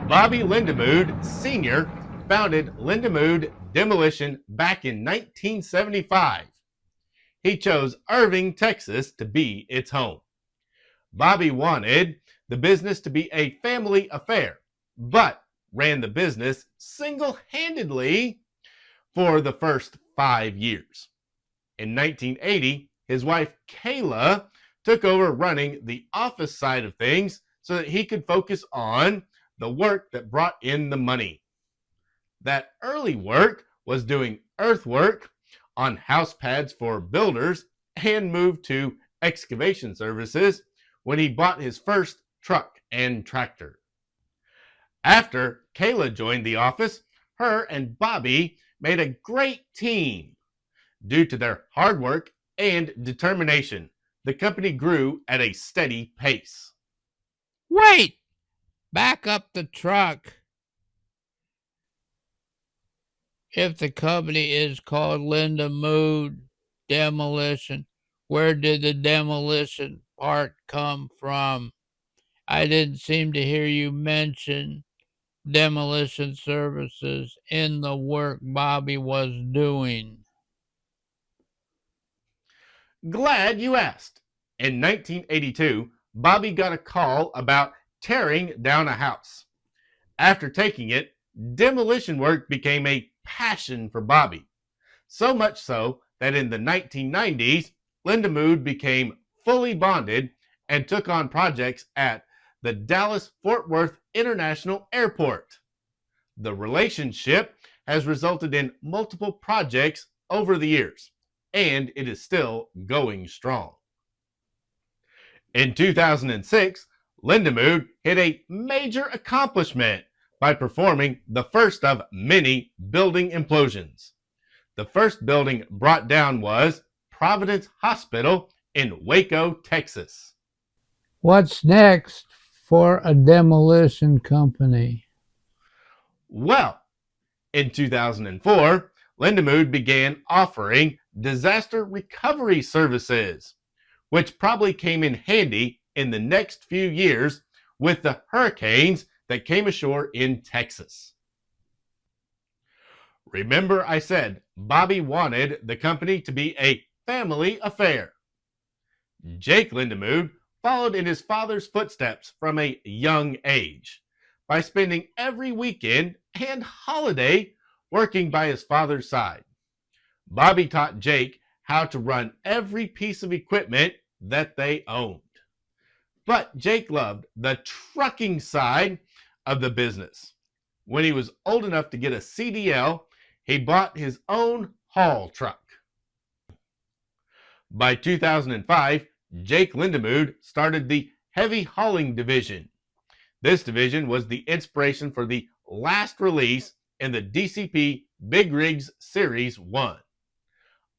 Bobby Lindamood Sr. founded Lindamood Demolition back in 1975. He chose Irving, Texas to be its home. Bobby wanted the business to be a family affair, but ran the business single-handedly for the first 5 years. In 1980, his wife Kayla took over running the office side of things so that he could focus on the work that brought in the money. That early work was doing earthwork on house pads for builders and moved to excavation services when he bought his first truck and tractor. After Kayla joined the office, her and Bobby made a great team. Due to their hard work and determination, the company grew at a steady pace. Wait! Back up the truck. If the company is called Lindamood Demolition, where did the demolition part come from? I didn't seem to hear you mention demolition services in the work Bobby was doing. Glad you asked. In 1982, Bobby got a call about tearing down a house. After taking it, demolition work became a passion for Bobby. So much so that in the 1990s, Lindamood became fully bonded and took on projects at the Dallas-Fort Worth International Airport. The relationship has resulted in multiple projects over the years, and it is still going strong. In 2006, Lindamood hit a major accomplishment by performing the first of many building implosions. The first building brought down was Providence Hospital in Waco, Texas. What's next for a demolition company? Well, in 2004, Lindamood began offering disaster recovery services, which probably came in handy in the next few years with the hurricanes that came ashore in Texas. Remember I said Bobby wanted the company to be a family affair. Jake Lindamood followed in his father's footsteps from a young age by spending every weekend and holiday working by his father's side. Bobby taught Jake how to run every piece of equipment that they owned. But Jake loved the trucking side of the business. When he was old enough to get a CDL, he bought his own haul truck. By 2005, Jake Lindamood started the heavy hauling division. This division was the inspiration for the last release in the DCP Big Rigs Series 1.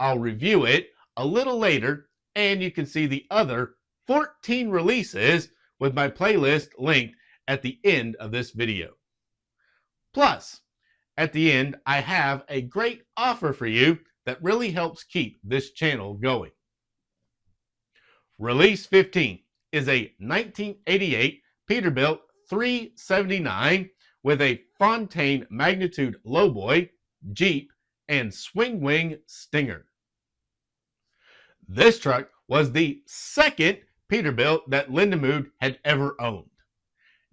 I'll review it a little later, and you can see the other 14 releases with my playlist linked at the end of this video. Plus, at the end, I have a great offer for you that really helps keep this channel going. Release 15 is a 1988 Peterbilt 379 with a Fontaine Magnitude Lowboy, Jeep, and Swing Wing Stinger. This truck was the second Peterbilt that Lindamood had ever owned.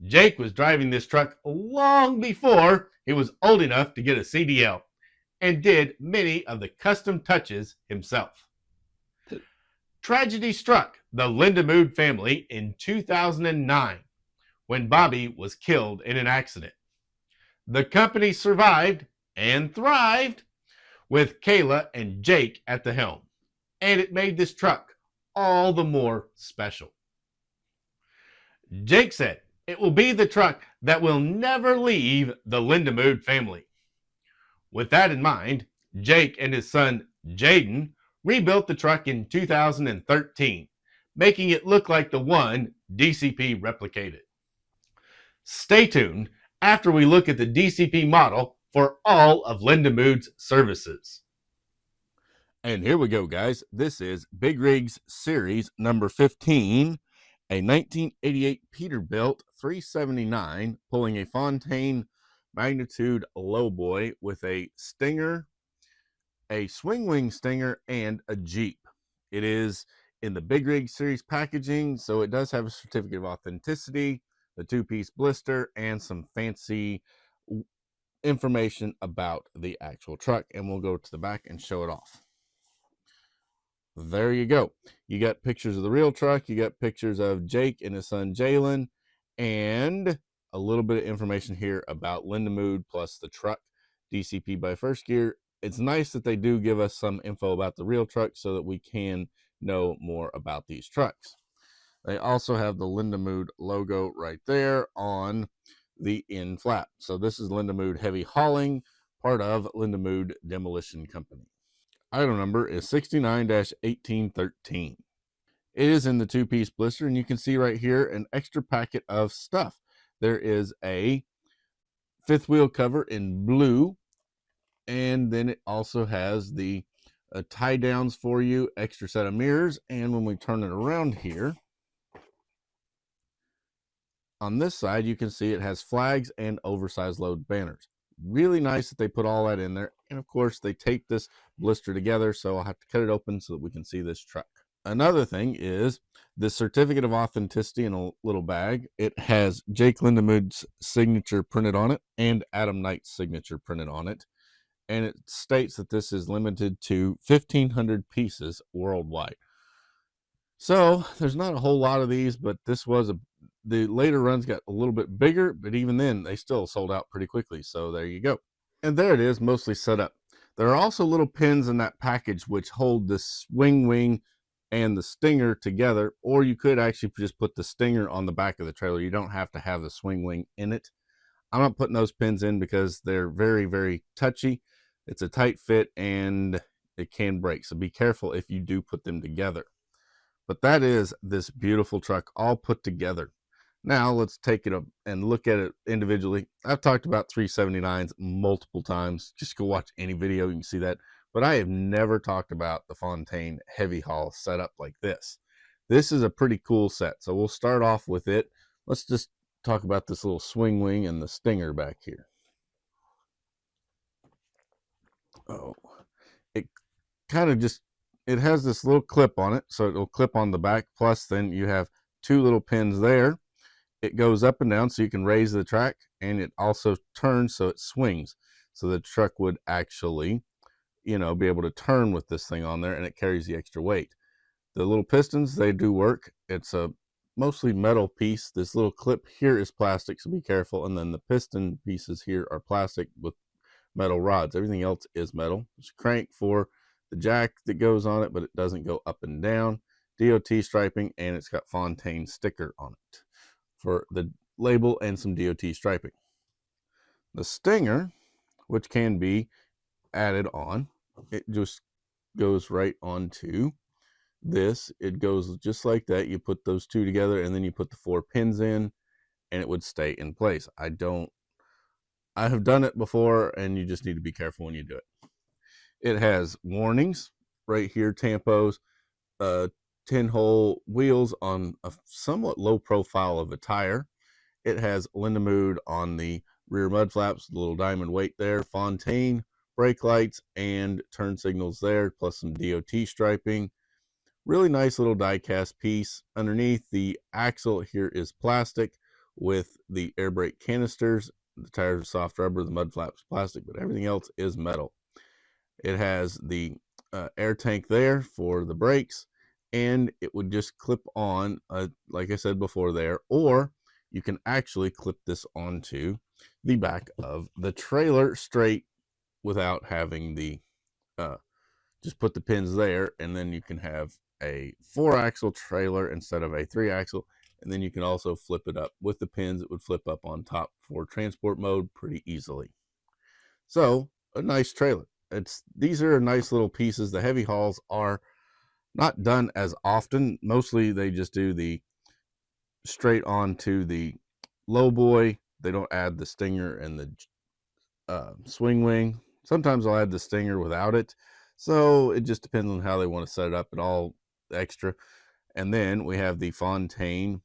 Jake was driving this truck long before he was old enough to get a CDL and did many of the custom touches himself. Tragedy struck the Lindamood family in 2009 when Bobby was killed in an accident. The company survived and thrived with Kayla and Jake at the helm, and it made this truck all the more special. Jake said it will be the truck that will never leave the Lindamood family. With that in mind, Jake and his son Jaden rebuilt the truck in 2013, making it look like the one DCP replicated. Stay tuned after we look at the DCP model for all of Lindamood's services. And here we go, guys. This is Big Rigs Series number 15, a 1988 Peterbilt 379 pulling a Fontaine magnitude lowboy with a Stinger, a swing wing Stinger, and a Jeep. It is in the Big Rig series packaging, so it does have a certificate of authenticity, the 2-piece blister, and some fancy information about the actual truck. And we'll go to the back and show it off. There you go. You got pictures of the real truck, you got pictures of Jake and his son Jalen, and a little bit of information here about Lindamood plus the truck, DCP by First Gear. It's nice that they do give us some info about the real truck so that we can know more about these trucks. They also have the Lindamood logo right there on the end flap. So this is Lindamood Heavy Hauling, part of Lindamood Demolition Company. Item number is 69-1813. It is in the 2-piece blister, and you can see right here an extra packet of stuff. There is a fifth wheel cover in blue, and then it also has the tie downs for you, extra set of mirrors, and when we turn it around here, on this side, you can see it has flags and oversized load banners. Really nice that they put all that in there. And of course, they tape this blister together, so I'll have to cut it open so that we can see this truck. Another thing is the certificate of authenticity in a little bag. It has Jake Lindamood's signature printed on it and Adam Knight's signature printed on it. And it states that this is limited to 1,500 pieces worldwide. So there's not a whole lot of these, but this was the later runs got a little bit bigger, but even then they still sold out pretty quickly. So there you go. And there it is, mostly set up. There are also little pins in that package which hold the swing wing and the Stinger together, or you could actually just put the Stinger on the back of the trailer. You don't have to have the swing wing in it. I'm not putting those pins in because they're very, very touchy. It's a tight fit and it can break. So be careful if you do put them together. But that is this beautiful truck all put together. Now let's take it up and look at it individually. I've talked about 379s multiple times. Just go watch any video, you can see that. But I have never talked about the Fontaine heavy haul setup like this. This is a pretty cool set. So we'll start off with it. Let's just talk about this little swing wing and the Stinger back here. Oh, it kind of just, it has this little clip on it, so it'll clip on the back. Plus then you have two little pins there. It goes up and down so you can raise the track, and it also turns so it swings. So the truck would actually, you know, be able to turn with this thing on there, and it carries the extra weight. The little pistons, they do work. It's a mostly metal piece. This little clip here is plastic, so be careful. And then the piston pieces here are plastic with metal rods. Everything else is metal. There's a crank for the jack that goes on it, but it doesn't go up and down. DOT striping, and it's got Fontaine sticker on it for the label and some DOT striping. The Stinger, which can be added on, it just goes right onto this. It goes just like that. You put those two together, and then you put the 4 pins in, and it would stay in place. I have done it before, and you just need to be careful when you do it. It has warnings right here, tampos, 10-hole wheels on a somewhat low profile of a tire. It has Lindamood on the rear mud flaps, the little diamond weight there, Fontaine brake lights and turn signals there, plus some DOT striping. Really nice little die-cast piece. Underneath, the axle here is plastic with the air brake canisters. The tires are soft rubber, the mud flaps plastic, but everything else is metal. It has the air tank there for the brakes, and it would just clip on, like I said before there, or you can actually clip this onto the back of the trailer straight without having the, just put the pins there, and then you can have a 4-axle trailer instead of a 3-axle, and then you can also flip it up. With the pins, it would flip up on top for transport mode pretty easily. So, a nice trailer. These are nice little pieces. The heavy hauls are not done as often. Mostly they just do the straight on to the lowboy. They don't add the Stinger and the swing wing. Sometimes I'll add the Stinger without it. So it just depends on how they want to set it up and all extra. And then we have the Fontaine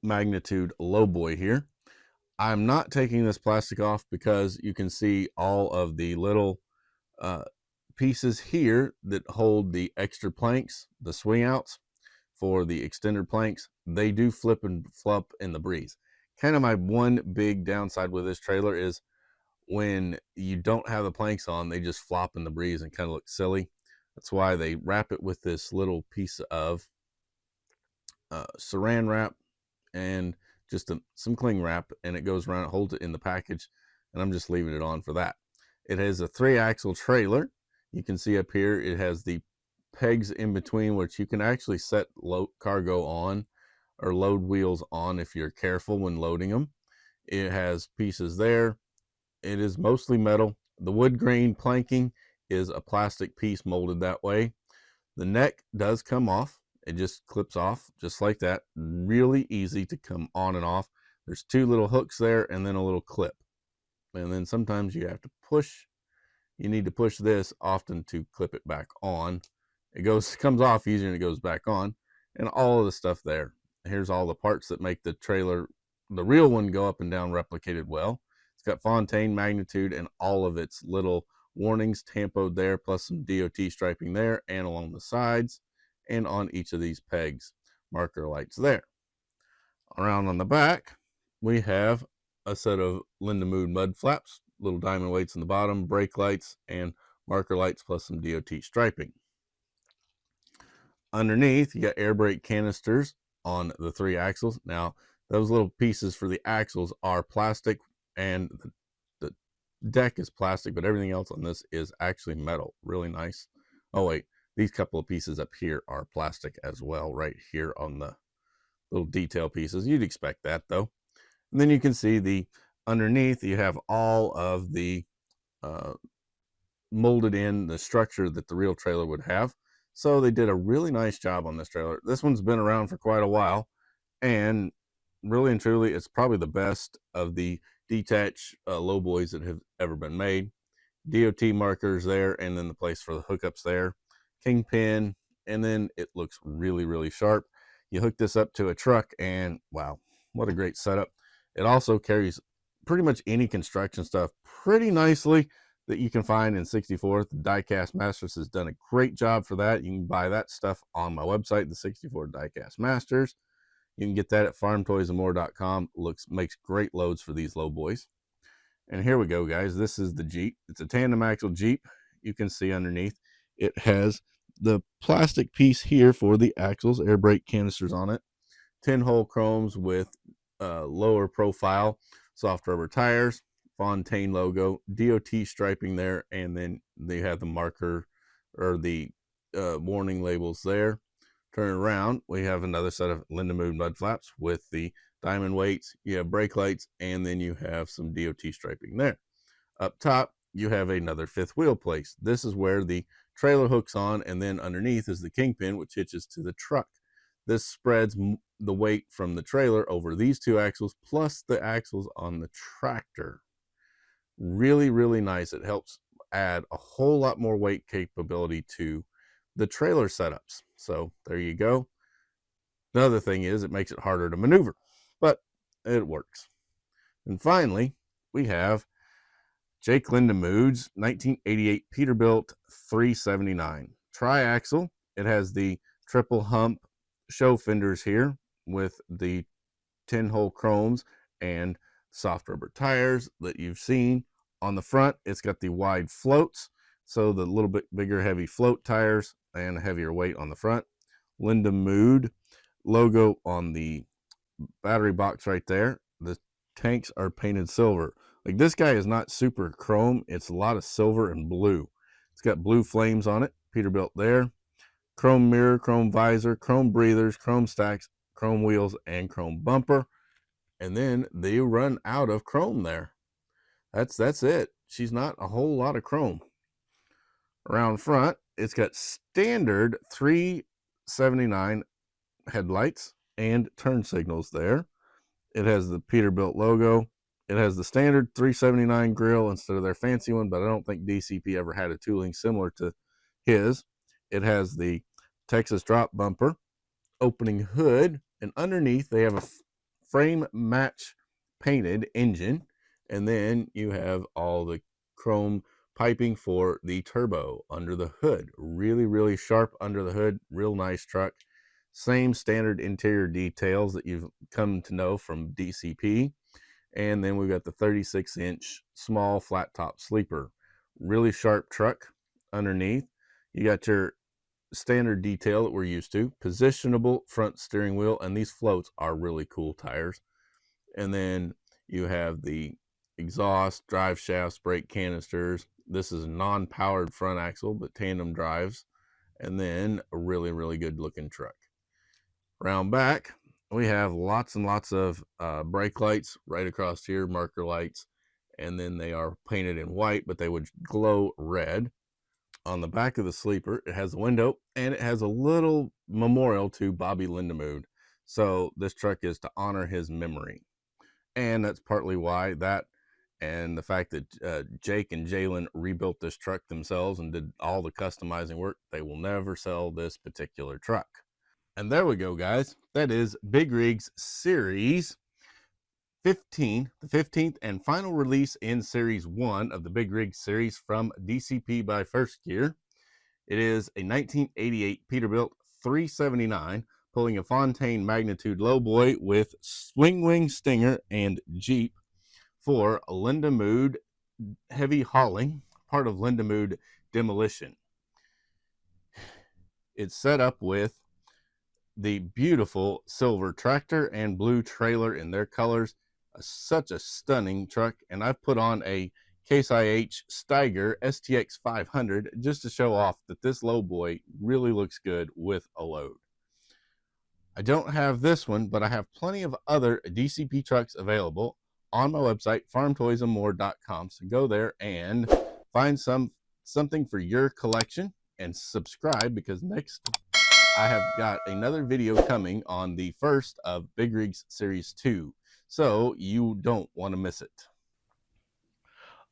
magnitude lowboy here. I'm not taking this plastic off because you can see all of the little pieces here that hold the extra planks, the swing outs for the extender planks. They do flip and flop in the breeze. Kind of my one big downside with this trailer is when you don't have the planks on, they just flop in the breeze and kind of look silly. That's why they wrap it with this little piece of saran wrap and just some cling wrap, and it goes around, it holds it in the package, and I'm just leaving it on for that. It has a 3-axle trailer. You can see up here it has the pegs in between, which you can actually set load cargo on or load wheels on if you're careful when loading them. It has pieces there. It is mostly metal. The wood grain planking is a plastic piece molded that way. The neck does come off. It just clips off just like that. Really easy to come on and off. There's 2 little hooks there and then a little clip. And then sometimes you have to push. You need to push this often to clip it back on. It comes off easier and it goes back on. And all of the stuff there. Here's all the parts that make the trailer, the real one, go up and down replicated well. It's got Fontaine magnitude and all of its little warnings tampoed there, plus some DOT striping there and along the sides and on each of these pegs. Marker lights there. Around on the back, we have a set of Lindamood mud flaps, little diamond weights in the bottom, brake lights, and marker lights, plus some DOT striping. Underneath, you got air brake canisters on the 3 axles. Now, those little pieces for the axles are plastic, and the deck is plastic, but everything else on this is actually metal. Really nice. Oh, wait. These couple of pieces up here are plastic as well, right here on the little detail pieces. You'd expect that, though. And then you can see the underneath, you have all of the molded in the structure that the real trailer would have. So they did a really nice job on this trailer. This one's been around for quite a while, and really and truly, it's probably the best of the detached lowboys that have ever been made. DOT markers there, and then the place for the hookups there. Kingpin, and then it looks really, really sharp. You hook this up to a truck, and wow, what a great setup. It also carries pretty much any construction stuff pretty nicely that you can find in 64th. Diecast Masters has done a great job for that. You can buy that stuff on my website, the 64 Diecast Masters. You can get that at farmtoysandmore.com. Makes great loads for these low boys. And here we go, guys. This is the Jeep. It's a tandem axle Jeep. You can see underneath it has the plastic piece here for the axles, air brake canisters on it, 10-hole chromes with lower profile soft rubber tires, Fontaine logo, DOT striping there, and then they have the marker or the warning labels there. Turn around, we have another set of Lindamood mud flaps with the diamond weights. You have brake lights, and then you have some DOT striping there. Up top, you have another 5th wheel place. This is where the trailer hooks on, and then underneath is the kingpin, which hitches to the truck. This spreads the weight from the trailer over these 2 axles plus the axles on the tractor. Really, really nice. It helps add a whole lot more weight capability to the trailer setups. So there you go. The other thing is it makes it harder to maneuver, but it works. And finally, we have Jake Lindamood's 1988 Peterbilt 379 tri-axle. It has the triple hump show fenders here with the 10-hole chromes and soft rubber tires that you've seen. On the front, it's got the wide floats, so the little bit bigger heavy float tires and a heavier weight on the front. Lindamood logo on the battery box right there. The tanks are painted silver. Like, this guy is not super chrome. It's a lot of silver and blue. It's got blue flames on it. Peterbilt there. Chrome mirror, chrome visor, chrome breathers, chrome stacks, chrome wheels, and chrome bumper. And then they run out of chrome there. That's it. She's not a whole lot of chrome. Around front, it's got standard 379 headlights and turn signals there. It has the Peterbilt logo. It has the standard 379 grille instead of their fancy one, but I don't think DCP ever had a tooling similar to his. It has the Texas drop bumper, opening hood, and underneath they have a frame match painted engine, and then you have all the chrome piping for the turbo under the hood. Really sharp under the hood, real nice truck. Same standard interior details that you've come to know from DCP. And then we've got the 36-inch small flat top sleeper. Really sharp truck underneath. You got your standard detail that we're used to, positionable front steering wheel, and these floats are really cool tires. And then you have the exhaust, drive shafts, brake canisters. This is a non-powered front axle, but tandem drives. And then a really good looking truck. Round back, we have lots and lots of brake lights right across here, marker lights, and then they are painted in white, but they would glow red. On the back of the sleeper, it has a window, and it has a little memorial to Bobby Lindamood. So this truck is to honor his memory. And that's partly why that, and the fact that Jake and Jalen rebuilt this truck themselves and did all the customizing work, they will never sell this particular truck. And there we go, guys. That is Big Rigs Series 15, the 15th and final release in Series 1 of the Big Rig series from DCP by First Gear. It is a 1988 Peterbilt 379, pulling a Fontaine magnitude lowboy with swing wing stinger and Jeep for Lindamood Heavy Hauling, part of Lindamood Demolition. It's set up with the beautiful silver tractor and blue trailer in their colors. Such a stunning truck, and I've put on a Case IH Steiger STX 500 just to show off that this lowboy really looks good with a load. I don't have this one, but I have plenty of other DCP trucks available on my website, farmtoysandmore.com. So go there and find something for your collection and subscribe, because next I have got another video coming on the first of Big Rigs Series 2. So you don't want to miss it.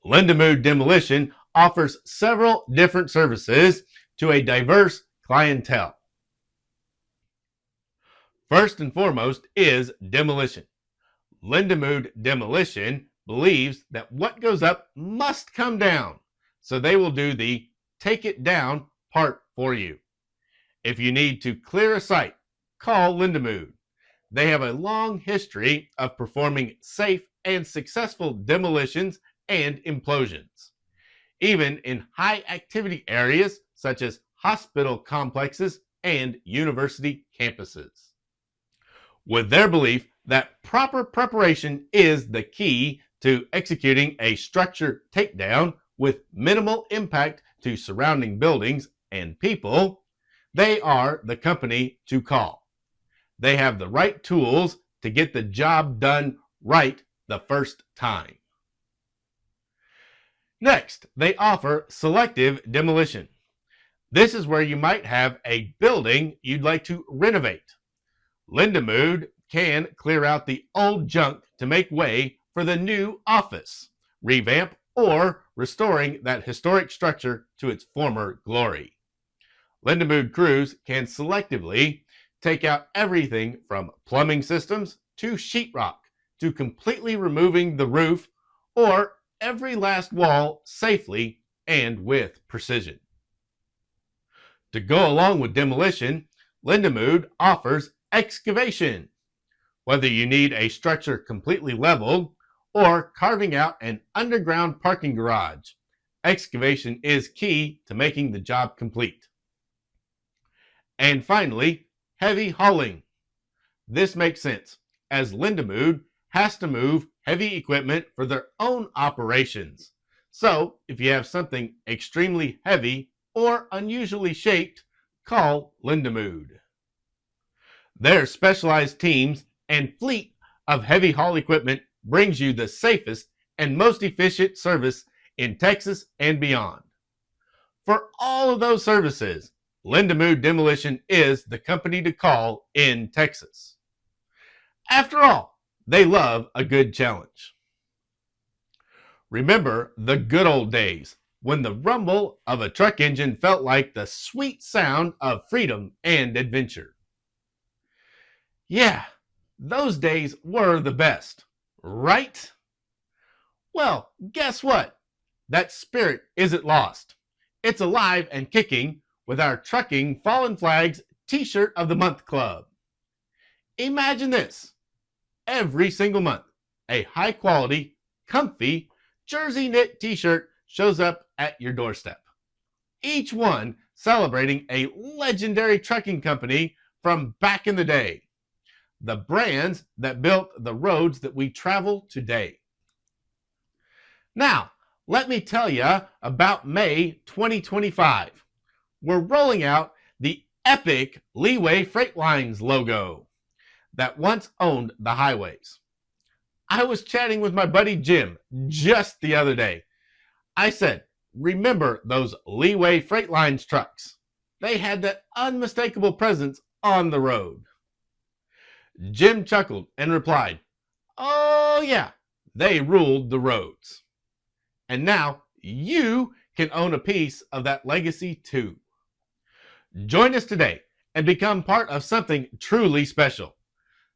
Lindamood Demolition offers several different services to a diverse clientele. First and foremost is demolition. Lindamood Demolition believes that what goes up must come down, so they will do the take it down part for you. If you need to clear a site, call Lindamood. They have a long history of performing safe and successful demolitions and implosions, even in high activity areas such as hospital complexes and university campuses. With their belief that proper preparation is the key to executing a structure takedown with minimal impact to surrounding buildings and people, they are the company to call. They have the right tools to get the job done right the first time. Next, they offer selective demolition. This is where you might have a building you'd like to renovate. Lindamood can clear out the old junk to make way for the new office, revamp, or restoring that historic structure to its former glory. Lindamood crews can selectively take out everything from plumbing systems to sheetrock to completely removing the roof or every last wall safely and with precision. To go along with demolition, Lindamood offers excavation. Whether you need a structure completely leveled or carving out an underground parking garage, excavation is key to making the job complete. And finally, heavy hauling. This makes sense, as Lindamood has to move heavy equipment for their own operations. So, if you have something extremely heavy or unusually shaped, call Lindamood. Their specialized teams and fleet of heavy haul equipment brings you the safest and most efficient service in Texas and beyond. For all of those services, Lindamood Demolition is the company to call in Texas. After all, they love a good challenge. Remember the good old days when the rumble of a truck engine felt like the sweet sound of freedom and adventure. Yeah, Those days were the best, right? Well, guess what? That spirit isn't lost. It's alive and kicking with our Trucking Fallen Flags T-shirt of the Month Club. Imagine this. Every single month, a high-quality, comfy, jersey knit T-shirt shows up at your doorstep. Each one celebrating a legendary trucking company from back in the day. The brands that built the roads that we travel today. Now, let me tell you about May 2025. We're rolling out the epic Leeway Freight Lines logo that once owned the highways. I was chatting with my buddy Jim just the other day. I said, remember those Leeway Freight Lines trucks? They had that unmistakable presence on the road. Jim chuckled and replied, oh yeah, they ruled the roads. And now you can own a piece of that legacy too. Join us today and become part of something truly special.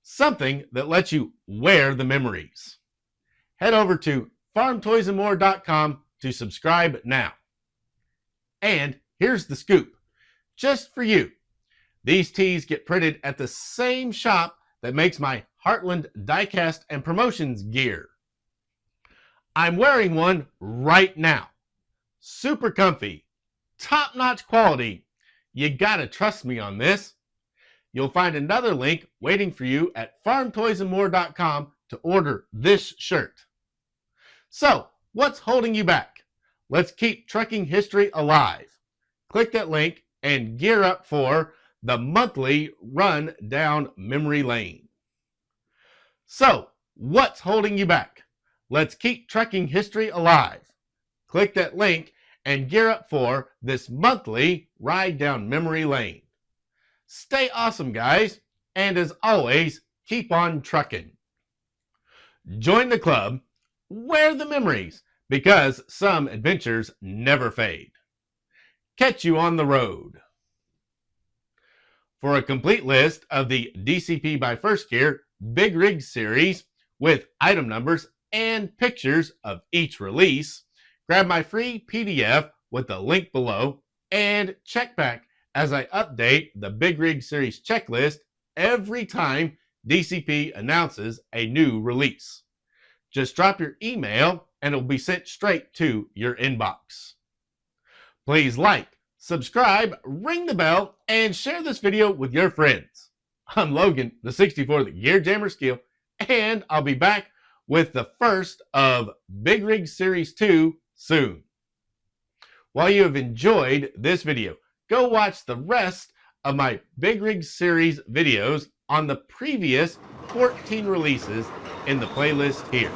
Something that lets you wear the memories. Head over to farmtoysandmore.com to subscribe now. And here's the scoop. Just for you. These tees get printed at the same shop that makes my Heartland Diecast and Promotions gear. I'm wearing one right now. Super comfy, top-notch quality. You gotta trust me on this. You'll find another link waiting for you at farmtoysandmore.com to order this shirt. So, what's holding you back? Let's keep trucking history alive. Click that link and gear up for the monthly run down memory lane. So, what's holding you back? Let's keep trucking history alive. Click that link and gear up for this monthly ride down memory lane. Stay awesome, guys, and as always, keep on trucking. Join the club, wear the memories, because some adventures never fade. Catch you on the road. For a complete list of the DCP by First Gear Big Rig series with item numbers and pictures of each release, grab my free PDF with the link below and check back as I update the Big Rig series checklist every time DCP announces a new release. Just drop your email and it will be sent straight to your inbox. Please like, subscribe, ring the bell, and share this video with your friends. I'm Logan, the 64th Gear Jammer Skill, and I'll be back with the first of Big Rig Series 2 soon. While you have enjoyed this video, go watch the rest of my Big Rig Series videos on the previous 14 releases in the playlist here.